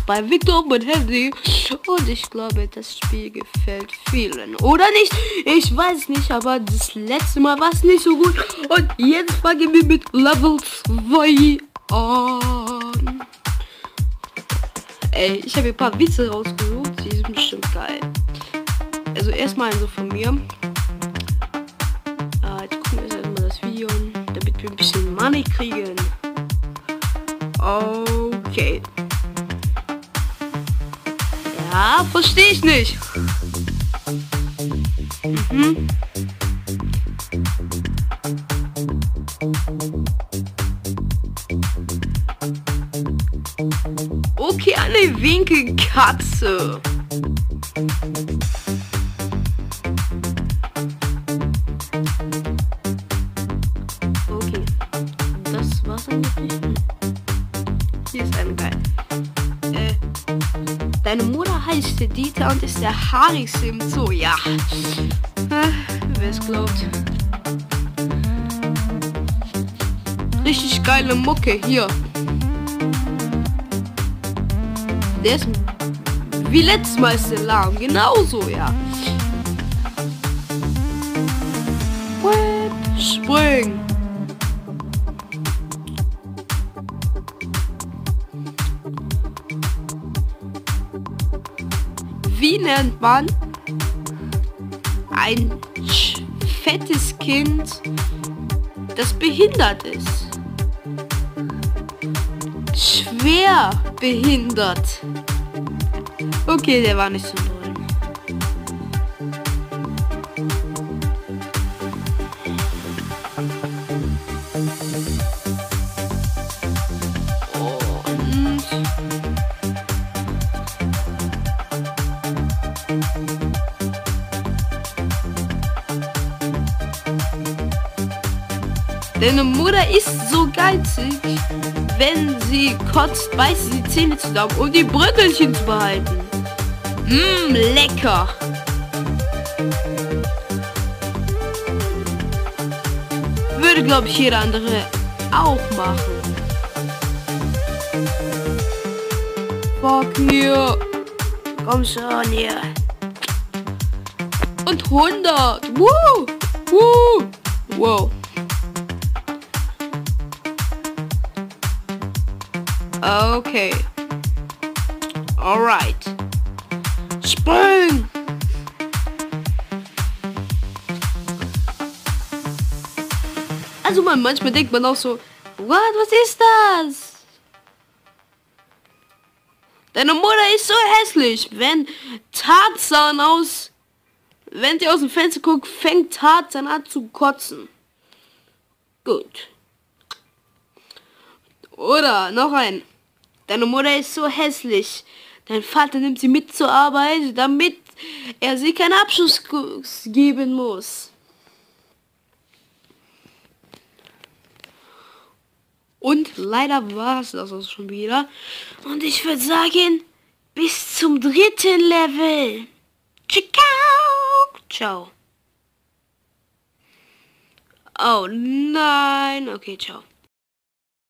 bei Victor und Handy. Und ich glaube, das Spiel gefällt vielen. Oder nicht? Ich weiß nicht, aber das letzte Mal war es nicht so gut. Und jetzt fangen wir mit Level 2 an. Ey, ich habe hier ein paar Witze rausgesucht. Die sind bestimmt geil. Also erstmal so von mir. Jetzt gucken wir uns erstmal das Video an, damit wir ein bisschen Money kriegen. Okay. Ja, verstehe ich nicht. Okay, eine Winkelkatze. Okay, das war's eigentlich. Hier ist eine geil. Deine Mutter heißt Dieter und ist der haarigste im Zoo. Ja. Wer es glaubt. Richtig geile Mucke hier. Der ist wie letztes Mal ist der lahm. Genauso, ja. Spring. Wie nennt man ein fettes Kind, das behindert ist? Schwer behindert. Okay, der war nicht so toll. Deine Mutter ist so geizig, wenn sie kotzt, beißt sie die Zähne zusammen, um die Bröckelchen zu behalten. Lecker. Würde, glaube ich, jeder andere auch machen. Fuck hier. Komm schon hier. Und 100. Woo. Woo. Wow. Okay. Alright. Spring! Also manchmal denkt man auch so, was ist das? Deine Mutter ist so hässlich. Wenn sie aus dem Fenster guckt, fängt Tarzan an zu kotzen. Gut. Oder noch ein. Deine Mutter ist so hässlich. Dein Vater nimmt sie mit zur Arbeit, damit er sie keinen Abschuss geben muss. Und leider war es das auch schon wieder. Und ich würde sagen, bis zum 3. Level. Ciao. Ciao. Oh nein. Okay, ciao.